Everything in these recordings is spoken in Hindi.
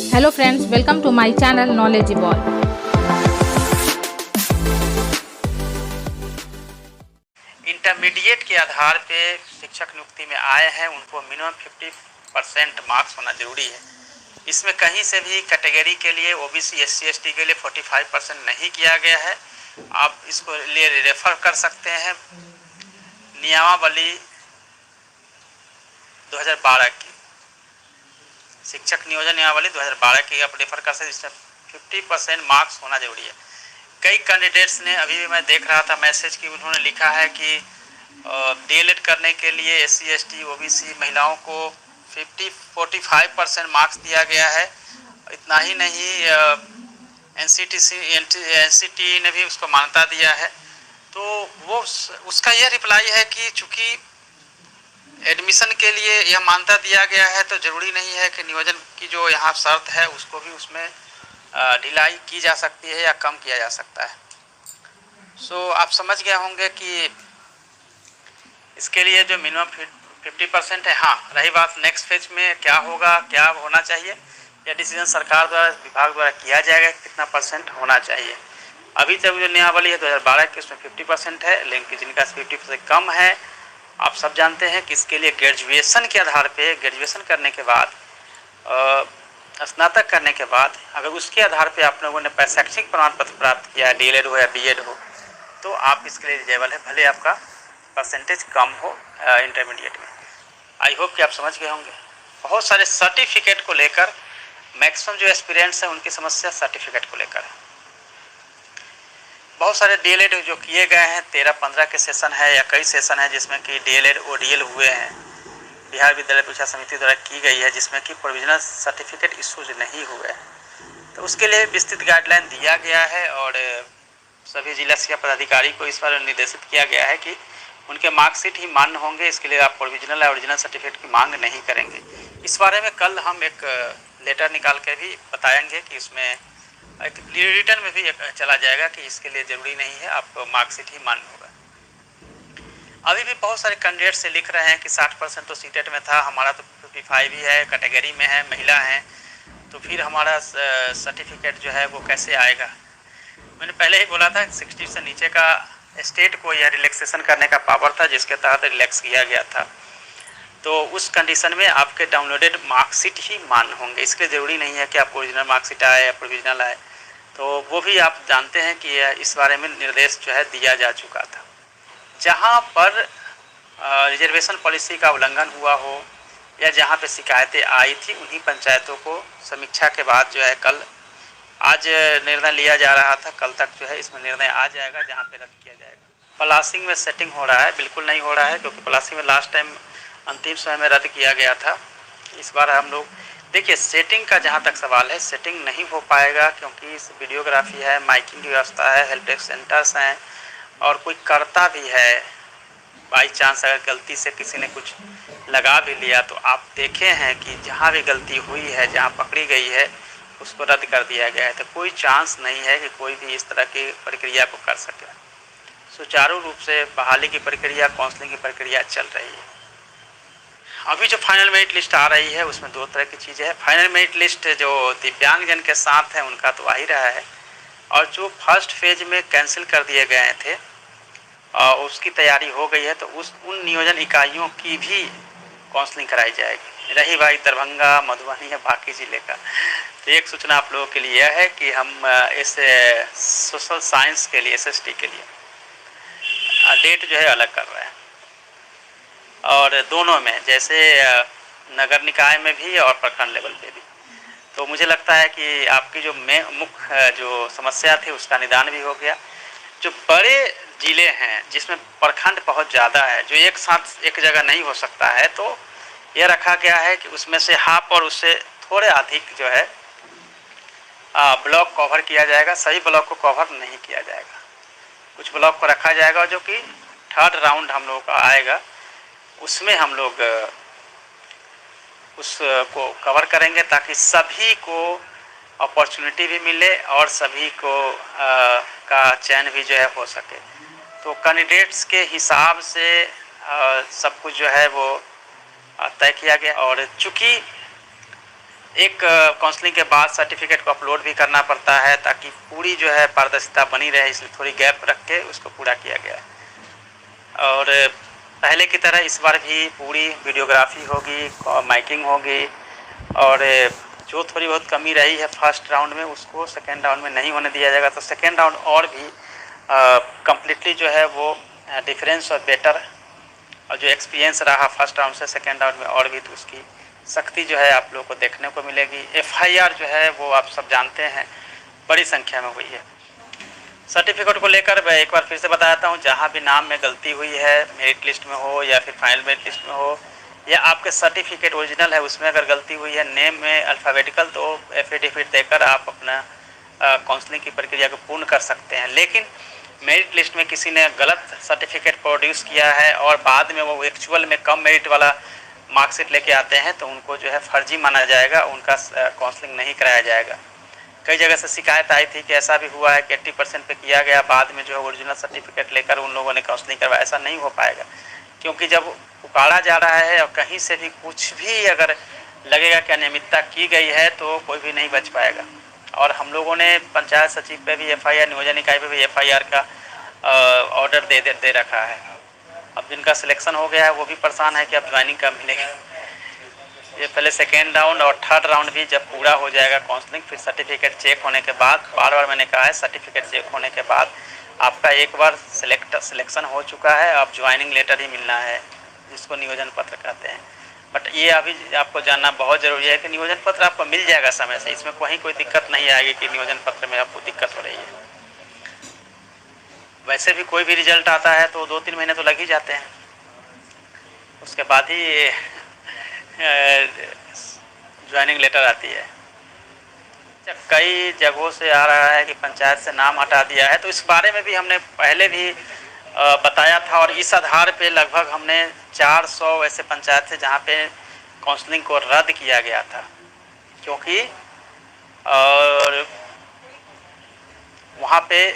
Hello friends, welcome to my channel knowledgeable. Intermediate के आधार पे शिक्षक नियुक्ति में आए हैं, उनको मिनिमम 50% मार्क्स होना जरूरी है। इसमें कहीं से भी कैटेगरी के लिए ओबीसी एससी एसटी के लिए 45% नहीं किया गया है। आप इसको लिए रेफर कर सकते हैं नियमावली 2012 की, शिक्षक नियोजन नियमावली 2012 की आप रेफर कर सकते हैं, जिसमें 50% मार्क्स होना जरूरी है। कई कैंडिडेट्स ने, अभी भी मैं देख रहा था मैसेज की, उन्होंने लिखा है कि डीएलएड करने के लिए एससी एसटी ओबीसी महिलाओं को 45% मार्क्स दिया गया है। इतना ही नहीं, एनसीटी ने भी उसको मान्यता दिया है। तो वो उसका यह रिप्लाई है कि चूंकि एडमिशन के लिए यह मान्यता दिया गया है तो ज़रूरी नहीं है कि नियोजन की जो यहाँ शर्त है उसको भी उसमें ढिलाई की जा सकती है या कम किया जा सकता है। सो आप समझ गए होंगे कि इसके लिए जो मिनिमम 50% है। हाँ, रही बात नेक्स्ट फेज में क्या होगा, क्या होना चाहिए, यह डिसीजन सरकार द्वारा, विभाग द्वारा किया जाएगा कितना परसेंट होना चाहिए। अभी तक जो नियमावली है 2012 की, उसमें 50% है, लेकिन जिनका 50% कम है, आप सब जानते हैं कि इसके लिए ग्रेजुएशन के आधार पे, ग्रेजुएशन करने के बाद, स्नातक करने के बाद, अगर उसके आधार पे आप लोगों ने शैक्षणिक प्रमाण पत्र प्राप्त किया है, डीएलएड हो या बीएड हो, तो आप इसके लिए एलिजिबल है, भले आपका परसेंटेज कम हो इंटरमीडिएट में। आई होप कि आप समझ गए होंगे। बहुत सारे सर्टिफिकेट को लेकर, मैक्सिमम जो एस्पिरेंट्स हैं उनकी समस्या सर्टिफिकेट को लेकर है। बहुत सारे डीएलएड जो किए गए हैं, 13-15 के सेशन है या कई सेशन है जिसमें कि डीएलएड ओडीएल हुए हैं, बिहार विद्यालय परीक्षा समिति द्वारा की गई है, जिसमें कि प्रोविजनल सर्टिफिकेट इशूज नहीं हुए हैं। तो उसके लिए विस्तृत गाइडलाइन दिया गया है और सभी जिला शिक्षा पदाधिकारी को इस बार निर्देशित किया गया है कि उनके मार्कशीट ही मान्य होंगे, इसके लिए आप प्रोविजनल या ओरिजिनल सर्टिफिकेट की मांग नहीं करेंगे। इस बारे में कल हम एक लेटर निकाल के भी बताएंगे कि इसमें एक रिटर्न में भी चला जाएगा कि इसके लिए ज़रूरी नहीं है, आप मार्कशीट ही मान्य होगा। अभी भी बहुत सारे कैंडिडेट से लिख रहे हैं कि 60% तो सीटेट में था, हमारा तो 55 ही है, कैटेगरी में है, महिला है, तो फिर हमारा सर्टिफिकेट जो है वो कैसे आएगा। मैंने पहले ही बोला था 60 से नीचे का स्टेट को यह रिलैक्सेशन करने का पावर था, जिसके तहत रिलैक्स किया गया था। तो उस कंडीशन में आपके डाउनलोडेड मार्कशीट ही मान्य होंगे, इसलिए ज़रूरी नहीं है कि आप ओरिजिनल मार्कशीट आए या प्रोविजनल आए। तो वो भी आप जानते हैं कि इस बारे में निर्देश जो है दिया जा चुका था। जहाँ पर रिजर्वेशन पॉलिसी का उल्लंघन हुआ हो या जहाँ पे शिकायतें आई थी, उन्हीं पंचायतों को समीक्षा के बाद जो है कल, आज निर्णय लिया जा रहा था, कल तक जो है इसमें निर्णय आ जाएगा जहाँ पे रद्द किया जाएगा। पलासिंग में सेटिंग हो रहा है, बिल्कुल नहीं हो रहा है, क्योंकि पलासिंग में लास्ट टाइम अंतिम समय में रद्द किया गया था। इस बार हम लोग देखिए, सेटिंग का जहाँ तक सवाल है, सेटिंग नहीं हो पाएगा, क्योंकि इस वीडियोग्राफी है, माइकिंग की व्यवस्था है, हेल्प डेस्क सेंटर्स हैं, और कोई करता भी है, बाई चांस अगर गलती से किसी ने कुछ लगा भी लिया, तो आप देखे हैं कि जहाँ भी गलती हुई है, जहाँ पकड़ी गई है, उसको रद्द कर दिया गया है। तो कोई चांस नहीं है कि कोई भी इस तरह की प्रक्रिया को कर सके। सुचारू रूप से बहाली की प्रक्रिया, काउंसलिंग की प्रक्रिया चल रही है। अभी जो फाइनल मेरिट लिस्ट आ रही है, उसमें दो तरह की चीज़ें हैं। फाइनल मेरिट लिस्ट जो दिव्यांगजन के साथ है उनका तो आ ही रहा है, और जो फर्स्ट फेज में कैंसिल कर दिए गए थे उसकी तैयारी हो गई है। तो उन नियोजन इकाइयों की भी काउंसलिंग कराई जाएगी। रही भाई दरभंगा, मधुबनी या बाकी ज़िले का, तो एक सूचना आप लोगों के लिए यह है कि हम इस सोशल साइंस के लिए, एसएसटी के लिए डेट जो है अलग कर रहे हैं, और दोनों में, जैसे नगर निकाय में भी और प्रखंड लेवल पे भी। तो मुझे लगता है कि आपकी जो मुख्य जो समस्या थी उसका निदान भी हो गया। जो बड़े ज़िले हैं जिसमें प्रखंड बहुत ज़्यादा है, जो एक साथ एक जगह नहीं हो सकता है, तो यह रखा गया है कि उसमें से हाफ और उससे थोड़े अधिक जो है ब्लॉक कवर किया जाएगा। सभी ब्लॉक को कवर नहीं किया जाएगा, कुछ ब्लॉक को रखा जाएगा, जो कि थर्ड राउंड हम लोगों का आएगा, उसमें हम लोग उसको कवर करेंगे, ताकि सभी को अपॉर्चुनिटी भी मिले और सभी को का चयन भी जो है हो सके। तो कैंडिडेट्स के हिसाब से सब कुछ जो है वो तय किया गया। और चूँकि एक काउंसलिंग के बाद सर्टिफिकेट को अपलोड भी करना पड़ता है, ताकि पूरी जो है पारदर्शिता बनी रहे, इसलिए थोड़ी गैप रख के उसको पूरा किया गया है। और पहले की तरह इस बार भी पूरी वीडियोग्राफी होगी, माइकिंग होगी, और जो थोड़ी बहुत कमी रही है फर्स्ट राउंड में उसको सेकेंड राउंड में नहीं होने दिया जाएगा। तो सेकेंड राउंड और भी कम्प्लीटली जो है वो डिफरेंस और बेटर, और जो एक्सपीरियंस रहा फर्स्ट राउंड से सेकेंड राउंड में और भी, तो उसकी सख्ती जो है आप लोगों को देखने को मिलेगी। FIR जो है वो आप सब जानते हैं बड़ी संख्या में हुई है। सर्टिफिकेट को लेकर मैं एक बार फिर से बताता हूँ, जहाँ भी नाम में गलती हुई है, मेरिट लिस्ट में हो या फिर फाइनल मेरिट लिस्ट में हो, या आपके सर्टिफिकेट ओरिजिनल है उसमें अगर गलती हुई है, नेम में अल्फ़ाबेटिकल, तो एफिडेविट देकर आप अपना काउंसलिंग की प्रक्रिया को पूर्ण कर सकते हैं। लेकिन मेरिट लिस्ट में किसी ने गलत सर्टिफिकेट प्रोड्यूस किया है और बाद में वो एक्चुअल में कम मेरिट वाला मार्कशीट लेके आते हैं, तो उनको जो है फर्जी माना जाएगा, उनका काउंसलिंग नहीं कराया जाएगा। कई जगह से शिकायत आई थी कि ऐसा भी हुआ है कि 80% पे किया गया, बाद में जो है ओरिजिनल सर्टिफिकेट लेकर उन लोगों ने काउंसलिंग करवाया। ऐसा नहीं हो पाएगा, क्योंकि जब उकाड़ा जा रहा है और कहीं से भी कुछ भी अगर लगेगा कि अनियमितता की गई है तो कोई भी नहीं बच पाएगा। और हम लोगों ने पंचायत सचिव पे भी FIR, नियोजन इकाई पे भी FIR का ऑर्डर दे रखा है। अब जिनका सिलेक्शन हो गया है वो भी परेशान है कि अब ज्वाइनिंग कब मिलेगी। ये पहले सेकेंड राउंड और थर्ड राउंड भी जब पूरा हो जाएगा काउंसलिंग, फिर सर्टिफिकेट चेक होने के बाद, बार बार मैंने कहा है सर्टिफिकेट चेक होने के बाद आपका एक बार सिलेक्शन हो चुका है, अब ज्वाइनिंग लेटर ही मिलना है, जिसको नियोजन पत्र कहते हैं। बट ये अभी आपको जानना बहुत ज़रूरी है कि नियोजन पत्र आपको मिल जाएगा समय से, इसमें कोई दिक्कत नहीं आएगी कि नियोजन पत्र में आपको दिक्कत हो रही है। वैसे भी कोई भी रिजल्ट आता है तो 2-3 महीने तो लग ही जाते हैं, उसके बाद ही ज्वाइनिंग लेटर आती है। कई जगहों से आ रहा है कि पंचायत से नाम हटा दिया है, तो इस बारे में भी हमने पहले भी बताया था, और इस आधार पे लगभग हमने 400 ऐसे पंचायत थे जहाँ पे काउंसलिंग को रद्द किया गया था, क्योंकि और वहाँ पे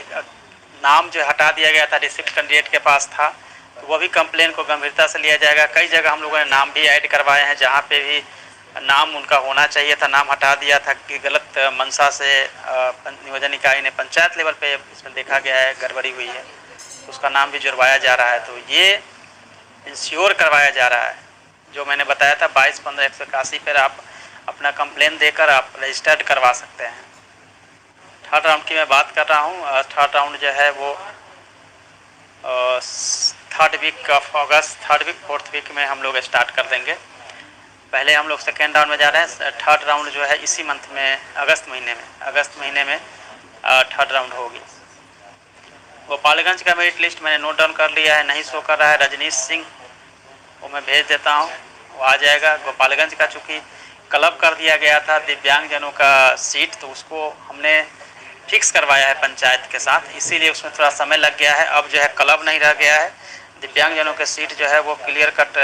नाम जो हटा दिया गया था, रिसिप्ट कैंडिडेट के पास था, तो वो भी कंप्लेन को गंभीरता से लिया जाएगा। कई जगह हम लोगों ने नाम भी ऐड करवाए हैं जहाँ पे भी नाम उनका होना चाहिए था, नाम हटा दिया था कि गलत मंशा से नियोजन इकाई ने पंचायत लेवल पे इसमें देखा गया है गड़बड़ी हुई है, उसका नाम भी जुड़वाया जा रहा है। तो ये इंश्योर करवाया जा रहा है, जो मैंने बताया था 22-15-181 पर आप अपना कंप्लेन देकर आप रजिस्टर्ड करवा सकते हैं। थर्ड राउंड की मैं बात कर रहा हूँ। थर्ड राउंड जो है वो third week of August, third week fourth week में हम लोग स्टार्ट कर देंगे। पहले हम लोग सेकेंड राउंड में जा रहे हैं, थर्ड राउंड जो है इसी मंथ में अगस्त महीने में थर्ड राउंड होगी। गोपालगंज का मेरिट लिस्ट मैंने नोट डाउन कर लिया है, नहीं शो कर रहा है। रजनीश सिंह वो मैं भेज देता हूँ, वो आ जाएगा। गोपालगंज का चूँकि क्लब कर दिया गया था दिव्यांगजनों का सीट, तो उसको हमने फिक्स करवाया है पंचायत के साथ, इसीलिए उसमें थोड़ा समय लग गया है। अब जो है क्लब नहीं रह गया है, दिव्यांगजनों के सीट जो है वो क्लियर कट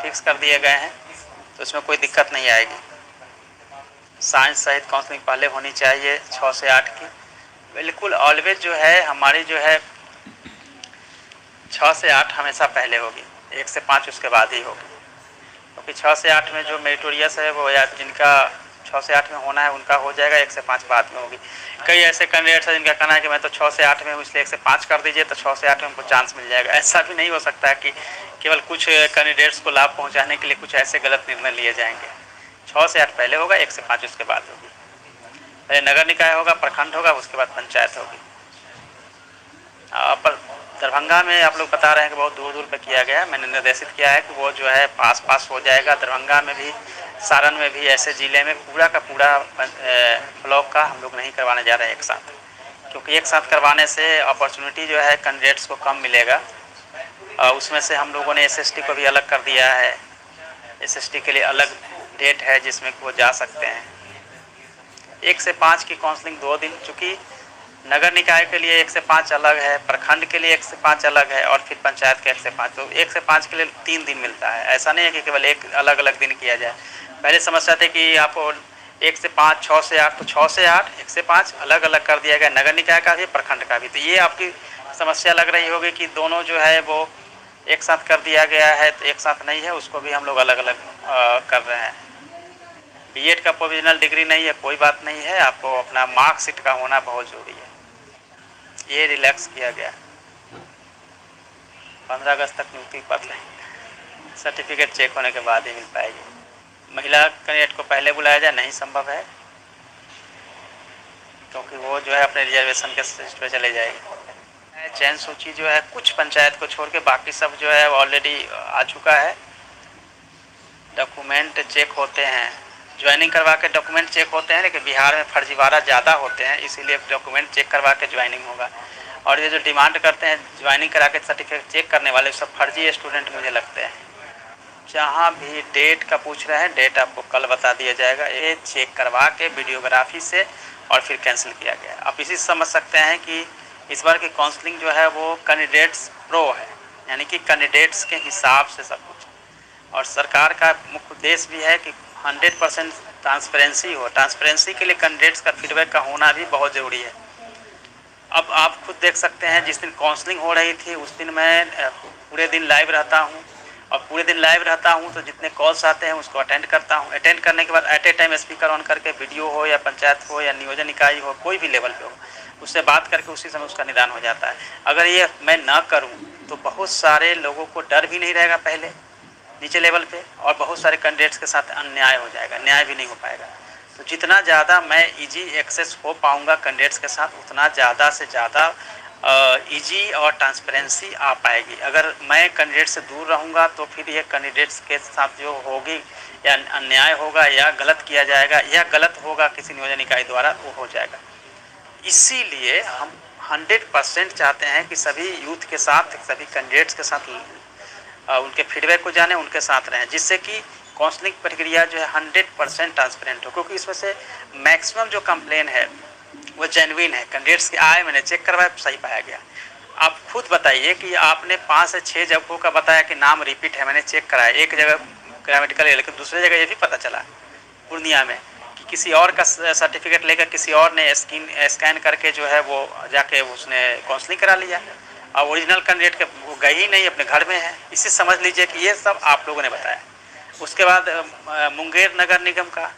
फिक्स कर दिए गए हैं, तो इसमें कोई दिक्कत नहीं आएगी। साइंस सहित काउंसलिंग पहले होनी चाहिए 6 से 8 की, बिल्कुल ऑलवेज जो है हमारी जो है 6 से 8 हमेशा पहले होगी, 1 से 5 उसके बाद ही होगी, क्योंकि 6 से 8 में जो मेरिटोरियस है वो या जिनका 6 से 8 में होना है उनका हो जाएगा, 1 से 5 बाद में होगी। कई ऐसे कैंडिडेट्स हैं जिनका कहना है कि मैं तो 6 से 8 में हूँ इसलिए 1 से 5 कर दीजिए, तो 6 से 8 में हमको चांस मिल जाएगा। ऐसा भी नहीं हो सकता है कि केवल कुछ कैंडिडेट्स को लाभ पहुँचाने के लिए कुछ ऐसे गलत निर्णय लिए जाएंगे। 6 से 8 पहले होगा, 1 से 5 उसके बाद होगी। पहले नगर निकाय होगा, प्रखंड होगा, उसके बाद पंचायत होगी। पर दरभंगा में आप लोग बता रहे हैं कि बहुत दूर दूर पे किया गया है, मैंने निर्देशित किया है कि वो जो है पास हो जाएगा। दरभंगा में भी, सारण में भी, ऐसे ज़िले में पूरा का पूरा ब्लॉक का हम लोग नहीं करवाने जा रहे हैं एक साथ, क्योंकि एक साथ करवाने से अपॉर्चुनिटी जो है कैंडिडेट्स को कम मिलेगा। उसमें से हम लोगों ने SST को भी अलग कर दिया है, SST के लिए अलग डेट है जिसमें वो जा सकते हैं। 1 से 5 की काउंसलिंग 2 दिन, चूँकि नगर निकाय के लिए 1 से 5 अलग है, प्रखंड के लिए 1 से 5 अलग है, और फिर पंचायत के 1 से 5, तो 1 से 5 के लिए 3 दिन मिलता है। ऐसा नहीं है कि केवल एक अलग अलग दिन किया जाए। पहले समस्या थी कि आप 1 से 5, 6 से 8, तो 6 से 8, 1 से 5 अलग अलग कर दिया गया, नगर निकाय का भी, प्रखंड का भी। तो ये आपकी समस्या लग रही होगी कि दोनों जो है वो एक साथ कर दिया गया है, तो एक साथ नहीं है, उसको भी हम लोग अलग अलग कर रहे हैं। बीएड का प्रोविजनल डिग्री नहीं है, कोई बात नहीं है, आपको अपना मार्कशीट का होना बहुत ज़रूरी है। ये रिलैक्स किया गया। 15 अगस्त तक नियुक्ति पत्र सर्टिफिकेट चेक होने के बाद ही मिल पाएगी। महिला कैंडिडेट को पहले बुलाया जाए नहीं संभव है, क्योंकि वो जो है अपने रिजर्वेशन के लिस्ट पे चले जाएगी। चयन सूची जो है कुछ पंचायत को छोड़ के बाकी सब जो है ऑलरेडी आ चुका है। डॉक्यूमेंट चेक होते हैं, ज्वाइनिंग करवा के डॉक्यूमेंट चेक होते हैं, लेकिन बिहार में फर्जीवाड़ा ज़्यादा होते हैं, इसीलिए डॉक्यूमेंट चेक करवा के ज्वाइनिंग होगा। और ये जो डिमांड करते हैं ज्वाइनिंग करा के सर्टिफिकेट चेक करने वाले, सब फर्जी स्टूडेंट मुझे लगते हैं। जहाँ भी डेट का पूछ रहे हैं, डेट आपको कल बता दिया जाएगा। ये चेक करवा के वीडियोग्राफी से और फिर कैंसिल किया गया। आप इसी से समझ सकते हैं कि इस बार की काउंसलिंग जो है वो कैंडिडेट्स प्रो है, यानी कि कैंडिडेट्स के हिसाब से सब कुछ। और सरकार का मुख्य उद्देश्य भी है कि 100% ट्रांसपेरेंसी हो। ट्रांसपेरेंसी के लिए कैंडिडेट्स का फीडबैक का होना भी बहुत ज़रूरी है। अब आप खुद देख सकते हैं, जिस दिन काउंसलिंग हो रही थी उस दिन मैं पूरे दिन लाइव रहता हूं, और पूरे दिन लाइव रहता हूं तो जितने कॉल्स आते हैं उसको अटेंड करता हूं। अटेंड करने के बाद at a time speaker on करके वीडियो हो या पंचायत हो या नियोजन इकाई हो, कोई भी लेवल पे हो, उससे बात करके उसी समय उसका निदान हो जाता है। अगर ये मैं ना करूँ तो बहुत सारे लोगों को डर भी नहीं रहेगा पहले नीचे लेवल पे, और बहुत सारे कैंडिडेट्स के साथ अन्याय हो जाएगा, न्याय भी नहीं हो पाएगा। तो जितना ज़्यादा मैं इजी एक्सेस हो पाऊँगा कैंडिडेट्स के साथ, उतना ज़्यादा से ज़्यादा इजी और ट्रांसपेरेंसी आ पाएगी। अगर मैं कैंडिडेट से दूर रहूँगा तो फिर ये कैंडिडेट्स के साथ जो होगी या अन्याय होगा या गलत किया जाएगा या गलत होगा किसी नियोजन इकाई द्वारा, वो हो जाएगा। इसीलिए हम 100% चाहते हैं कि सभी यूथ के साथ, सभी कैंडिडेट्स के साथ उनके फीडबैक को जाने, उनके साथ रहें, जिससे कि काउंसलिंग प्रक्रिया जो है 100% ट्रांसपेरेंट हो। क्योंकि इसमें से मैक्सिमम जो कंप्लेन है वो जेन्युइन है। कैंडिडेट्स के आए, मैंने चेक करवाया, सही पाया गया। आप खुद बताइए कि आपने 5 से 6 जगहों का बताया कि नाम रिपीट है, मैंने चेक कराया, एक जगह ग्रामेटिकल है, लेकिन दूसरी जगह ये भी पता चला पूर्णिया में कि किसी और का सर्टिफिकेट लेकर किसी और ने स्कैन करके जो है वो जाके उसने काउंसलिंग करा लिया, और ओरिजिनल कैंडिडेट के वो गए ही नहीं, अपने घर में है। इसे समझ लीजिए कि ये सब आप लोगों ने बताया। उसके बाद मुंगेर नगर निगम का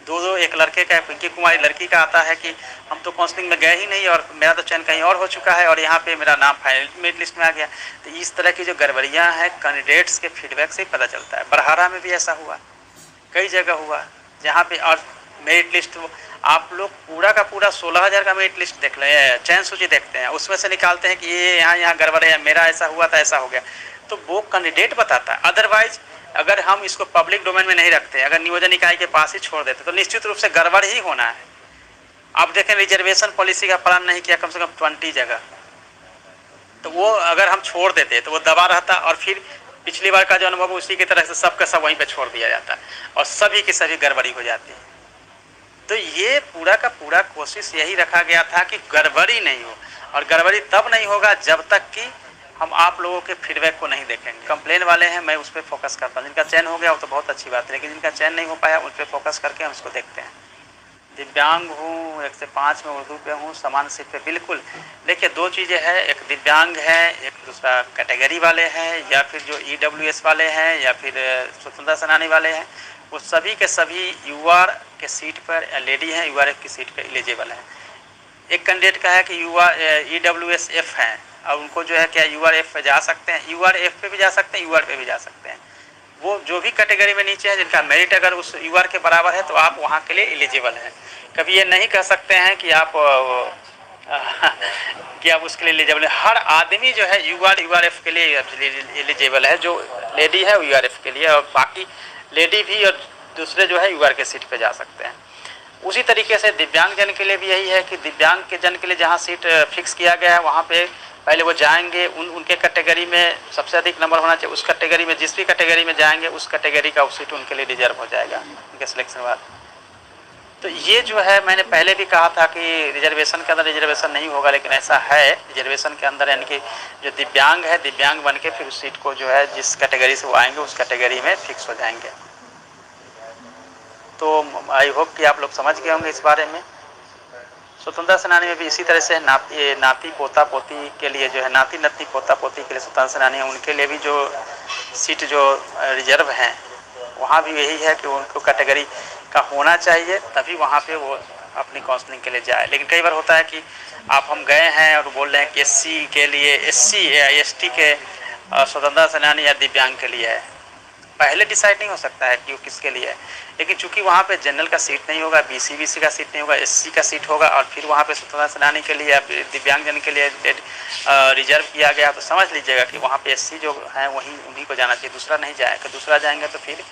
2 एक लड़के का, पिंकी कुमारी लड़की का आता है कि हम तो काउंसलिंग में गए ही नहीं और मेरा तो चयन कहीं और हो चुका है और यहाँ पे मेरा नाम फाइनल मेरिट लिस्ट में आ गया। तो इस तरह की जो गड़बड़ियाँ हैं कैंडिडेट्स के फीडबैक से ही पता चलता है। बरहारा में भी ऐसा हुआ, कई जगह हुआ जहाँ पे, और मेरिट लिस्ट आप लोग पूरा का पूरा 16,000 का मेरिट लिस्ट देख लें, चयन सूची देखते हैं, उसमें से निकालते हैं कि ये यहाँ गड़बड़ है, मेरा ऐसा हुआ था, ऐसा हो गया, तो वो कैंडिडेट बताता है। अदरवाइज अगर हम इसको पब्लिक डोमेन में नहीं रखते, अगर नियोजन इकाई के पास ही छोड़ देते, तो निश्चित रूप से गड़बड़ ही होना है। आप देखें, रिजर्वेशन पॉलिसी का पालन नहीं किया कम से कम 20 जगह, तो वो अगर हम छोड़ देते तो वो दबा रहता, और फिर पिछली बार का जो अनुभव उसी की तरह से सबका सब वहीं पे छोड़ दिया जाता और सभी की सभी गड़बड़ी हो जाती है। तो ये पूरा का पूरा कोशिश यही रखा गया था कि गड़बड़ी नहीं हो, और गड़बड़ी तब नहीं होगा जब तक कि हम आप लोगों के फीडबैक को नहीं देखेंगे। कंप्लेन वाले हैं, मैं उस पर फोकस करता हूँ। जिनका चयन हो गया वो तो बहुत अच्छी बात है, लेकिन जिनका चयन नहीं हो पाया उस पर फोकस करके हम इसको देखते हैं। दिव्यांग हूँ, 1 से 5 में उर्दू पे हूँ, समान सीट पे, बिल्कुल। देखिए 2 चीज़ें हैं, एक दिव्यांग है, एक दूसरा कैटेगरी वाले हैं, या फिर जो EWS वाले हैं, या फिर स्वतंत्रता सेनानी वाले हैं, वो सभी के सभी UR के सीट पर लेडी हैं, URF की सीट पर एलिजिबल हैं। एक कैंडिडेट का है कि EWS F हैं, और उनको जो है क्या URF पे जा सकते हैं, URF पे भी जा सकते हैं, UR पे भी जा सकते हैं। वो जो भी कैटेगरी में नीचे है, जिनका मेरिट अगर उस UR के बराबर है तो आप वहाँ के लिए एलिजिबल हैं। कभी ये नहीं कह सकते हैं कि आप कि आप उसके लिए एलिजिबल है। हर आदमी जो है URF के लिए एलिजिबल है, जो लेडी है URF के लिए, और बाकी लेडी भी और दूसरे जो है UR के सीट पे जा सकते हैं। उसी तरीके से दिव्यांग जन के लिए भी यही है कि दिव्यांग के जन के लिए जहाँ सीट फिक्स किया गया है वहाँ पे पहले वो जाएंगे, उनके कैटेगरी में सबसे अधिक नंबर होना चाहिए, उस कैटेगरी में जिस भी कैटेगरी में जाएंगे उस कैटेगरी का सीट उनके लिए रिजर्व हो जाएगा उनके सिलेक्शन बाद। तो ये जो है, मैंने पहले भी कहा था कि रिजर्वेशन के अंदर रिजर्वेशन नहीं होगा, लेकिन ऐसा है रिजर्वेशन के अंदर, यानी कि जो दिव्यांग है, दिव्यांग बन के फिर उस सीट को जो है जिस कैटेगरी से वो आएंगे उस कैटेगरी में फिक्स हो जाएंगे। तो आई होप कि आप लोग समझ गए होंगे इस बारे में। स्वतंत्रता सेनानी में भी इसी तरह से नाती पोता पोती के लिए जो है, नाती नतनी पोता पोती के लिए स्वतंत्रता सेनानी है, उनके लिए भी जो सीट जो रिजर्व हैं वहाँ भी यही है कि उनको कैटेगरी का होना चाहिए, तभी वहाँ पे वो अपनी काउंसलिंग के लिए जाए। लेकिन कई बार होता है कि हम गए हैं और बोल रहे हैं कि एससी के लिए, एससी या एसटी के स्वतंत्रता सेनानी या दिव्यांग के लिए है। पहले डिसाइड नहीं हो सकता है कि वो किसके लिए है, लेकिन चूंकि वहाँ पे जनरल का सीट नहीं होगा, बीसी का सीट नहीं होगा, एससी का सीट होगा और फिर वहाँ पे स्वतंत्रता सेनानी के लिए या दिव्यांगजन के लिए रिजर्व किया गया, तो समझ लीजिएगा कि वहाँ पे एससी जो है वहीं उन्हीं को जाना चाहिए, दूसरा नहीं जाएगा। दूसरा जाएंगे तो फिर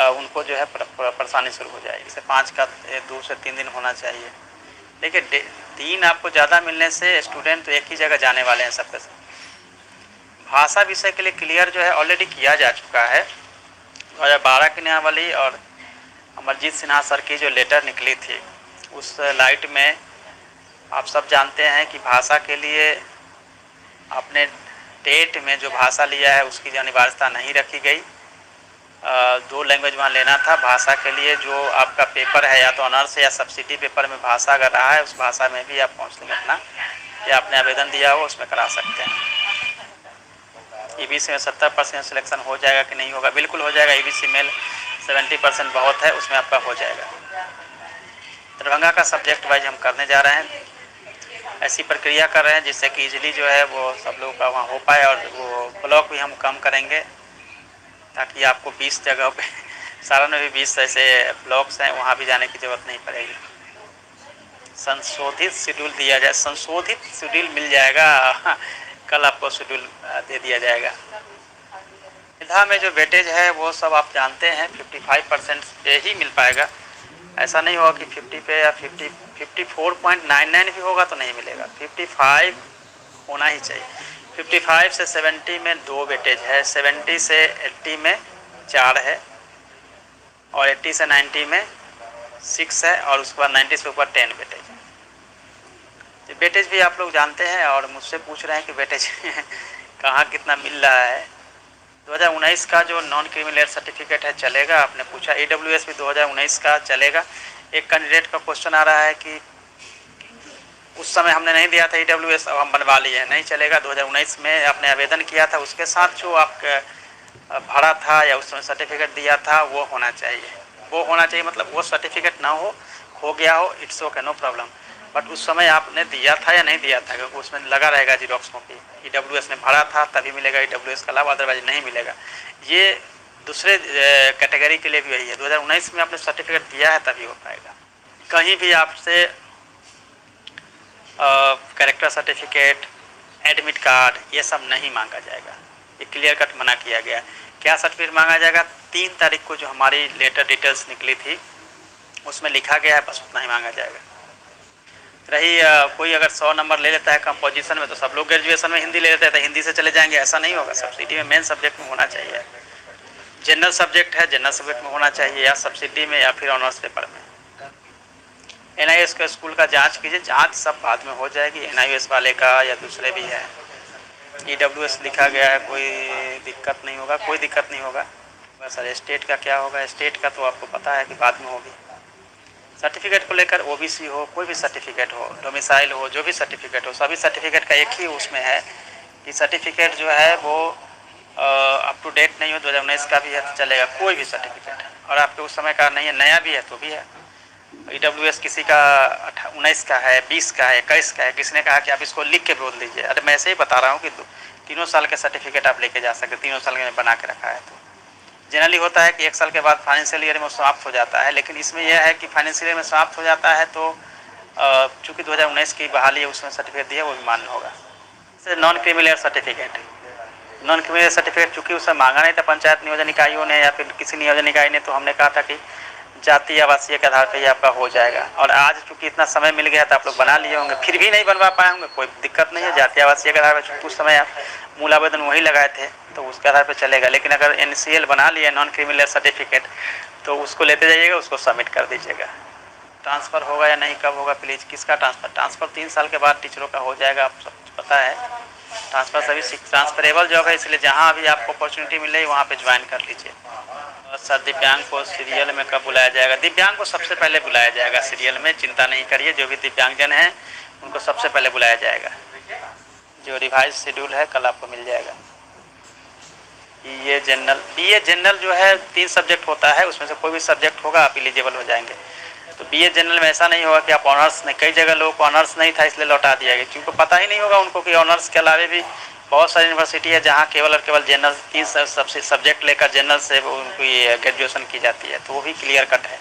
उनको जो है परेशानी शुरू हो जाएगी। जैसे 5 का 2 से 3 दिन होना चाहिए, लेकिन 3 आपको ज़्यादा मिलने से स्टूडेंट तो एक ही जगह जाने वाले हैं सबके सब। भाषा विषय के लिए क्लियर जो है ऑलरेडी किया जा चुका है। 2012 की नियमावली और अमरजीत सिन्हा सर की जो लेटर निकली थी, उस लाइट में आप सब जानते हैं कि भाषा के लिए आपने टेट में जो भाषा लिया है उसकी अनिवार्यता नहीं रखी गई। 2 लैंग्वेज वहाँ लेना था। भाषा के लिए जो आपका पेपर है या तो ऑनर्स या सब्सिडी पेपर में भाषा अगर रहा है, उस भाषा में भी आप काउंसलिंग अपना या आपने आवेदन दिया हो उसमें करा सकते हैं। ईबीसी में 70% सिलेक्शन हो जाएगा कि नहीं होगा? बिल्कुल हो जाएगा। ईबीसी मेल 70% बहुत है, उसमें आपका हो जाएगा। दरभंगा का सब्जेक्ट वाइज हम करने जा रहे हैं, ऐसी प्रक्रिया कर रहे हैं जिससे कि इजीली जो है वो सब लोग का वहाँ हो पाए, और वो ब्लॉक भी हम कम करेंगे ताकि आपको 20 जगह पे सारण में भी 20 ऐसे ब्लॉक्स हैं, वहाँ भी जाने की ज़रूरत नहीं पड़ेगी। संशोधित शेड्यूल दिया जाए, संशोधित शेड्यूल मिल जाएगा, कल आपको शेड्यूल दे दिया जाएगा। विधा में जो वेटेज है वो सब आप जानते हैं 55% पे ही मिल पाएगा। ऐसा नहीं होगा कि 50 पे या 54.99 भी होगा तो नहीं मिलेगा। 55 होना ही चाहिए। 55 से 70 में 2 वेटेज है, 70 से 80 में 4 है, और 80 से 90 में 6 है, और उसके बाद 90 से ऊपर 10 वेटेज है। वेटेज भी आप लोग जानते हैं और मुझसे पूछ रहे हैं कि वेटेज कहाँ कितना मिल रहा है। 2019 का जो नॉन क्रिमिनल सर्टिफिकेट है चलेगा, आपने पूछा। AWS भी 2019 का चलेगा। एक कैंडिडेट का क्वेश्चन आ रहा है कि उस समय हमने नहीं दिया था AWS, अब हम बनवा लिए हैं, नहीं चलेगा। 2019 में आपने आवेदन किया था, उसके साथ जो आपका भरा था या उस समय सर्टिफिकेट दिया था वो होना चाहिए। वो होना चाहिए मतलब वो सर्टिफिकेट ना हो गया हो, it's okay, no problem, but उस समय आपने दिया था या नहीं दिया था, क्योंकि उसमें लगा रहेगा जीरोक्स कॉपी। AWS में भरा था तभी मिलेगा AWS का लाभ, अदरवाइज नहीं मिलेगा। ये दूसरे कैटेगरी के लिए भी वही है। 2019 में आपने सर्टिफिकेट दिया है तभी हो पाएगा। कहीं भी आपसे कैरेक्टर सर्टिफिकेट, एडमिट कार्ड, ये सब नहीं मांगा जाएगा। ये क्लियर कट मना किया गया। क्या सर्टिफिकेट मांगा जाएगा? 3 तारीख को जो हमारी लेटर डिटेल्स निकली थी उसमें लिखा गया है, बस उतना ही मांगा जाएगा। रही कोई अगर 100 नंबर ले लेता है कंपोजिशन में, तो सब लोग ग्रेजुएशन में हिंदी ले लेते हैं तो हिंदी से चले जाएंगे, ऐसा नहीं होगा। सब्सिडी में मेन सब्जेक्ट में होना चाहिए। जनरल सब्जेक्ट है, जनरल सब्जेक्ट में होना चाहिए, या सब्सिडी में या फिर ऑनर्स पेपर में। NIS का स्कूल का जांच कीजिए, जांच सब बाद में हो जाएगी, NIS वाले का या दूसरे भी है। EWS लिखा गया है, कोई दिक्कत नहीं होगा, कोई दिक्कत नहीं होगा। सर स्टेट का क्या होगा? स्टेट का तो आपको पता है कि बाद में होगी। सर्टिफिकेट को लेकर OBC हो, कोई भी सर्टिफिकेट हो, डोमिसाइल हो, जो भी सर्टिफिकेट हो, सभी सर्टिफिकेट का एक ही उसमें है कि सर्टिफिकेट जो है वो अप टू डेट नहीं हो। 2019 का भी है तो चलेगा, कोई भी सर्टिफिकेट, और आपके उस समय का नहीं है, नया भी है तो भी है। EWS किसी का 19 का है, 20 का है, 21 का है, किसी ने कहा कि आप इसको लिख के बोल दीजिए। अरे मैं ऐसे ही बता रहा हूँ कि 3 साल के सर्टिफिकेट आप लेके जा सकते, 3 साल में बना के रखा है। तो जनरली होता है कि 1 साल के बाद फाइनेंशियल ईयर में समाप्त हो जाता है, लेकिन इसमें यह है कि फाइनेंशियल ईयर में समाप्त हो जाता है तो चूँकि 2019 की बहाली है उसमें सर्टिफिकेट दिया वो भी मान्य होगा। जैसे non criminal certificate, non criminal certificate चूँकि उसमें मांगा नहीं था पंचायत नियोजन इकाइयों ने या फिर किसी नियोजन इकाई ने, तो हमने कहा था कि जाति आवासीय के आधार पर ही आपका हो जाएगा। और आज चूँकि इतना समय मिल गया था, आप लोग बना लिए होंगे, फिर भी नहीं बनवा पाए होंगे, कोई दिक्कत नहीं है। जाति आवासीय के आधार पर उस समय आप मूल आवेदन वही लगाए थे तो उसके आधार पर चलेगा। लेकिन अगर NCL बना लिए नॉन क्रिमिनल सर्टिफिकेट तो उसको लेते जाइएगा, उसको सबमिट कर दीजिएगा। ट्रांसफ़र होगा या नहीं, कब होगा प्लीज़? किसका ट्रांसफ़र? ट्रांसफ़र 3 साल के बाद टीचरों का हो जाएगा, आप सब पता है। ट्रांसफ़र सभी ट्रांसफरेबल जॉब है, इसलिए जहाँ भी आपको अपॉर्चुनिटी मिले वहाँ पे ज्वाइन कर लीजिए। सर दिव्यांग को सीरियल में कब बुलाया जाएगा? दिव्यांग को सबसे पहले बुलाया जाएगा सीरियल में, चिंता नहीं करिए। जो भी दिव्यांगजन हैं उनको सबसे पहले बुलाया जाएगा। जो रिवाइज शेड्यूल है कल आपको मिल जाएगा। BA जनरल जो है 3 सब्जेक्ट होता है, उसमें से कोई भी सब्जेक्ट होगा आप एलिजिबल हो जाएंगे। तो BA जनरल में ऐसा नहीं होगा कि आप ऑनर्स नहीं, कई जगह लोगों को ऑनर्स नहीं था इसलिए लौटा दिया गया, क्योंकि पता ही नहीं होगा उनको कि ऑनर्स के अलावे भी बहुत सारी यूनिवर्सिटी है जहाँ केवल और केवल जनरल 3 सब्जेक्ट लेकर जनरल से उनको ये ग्रेजुएशन की जाती है, तो वो भी क्लियर कट है।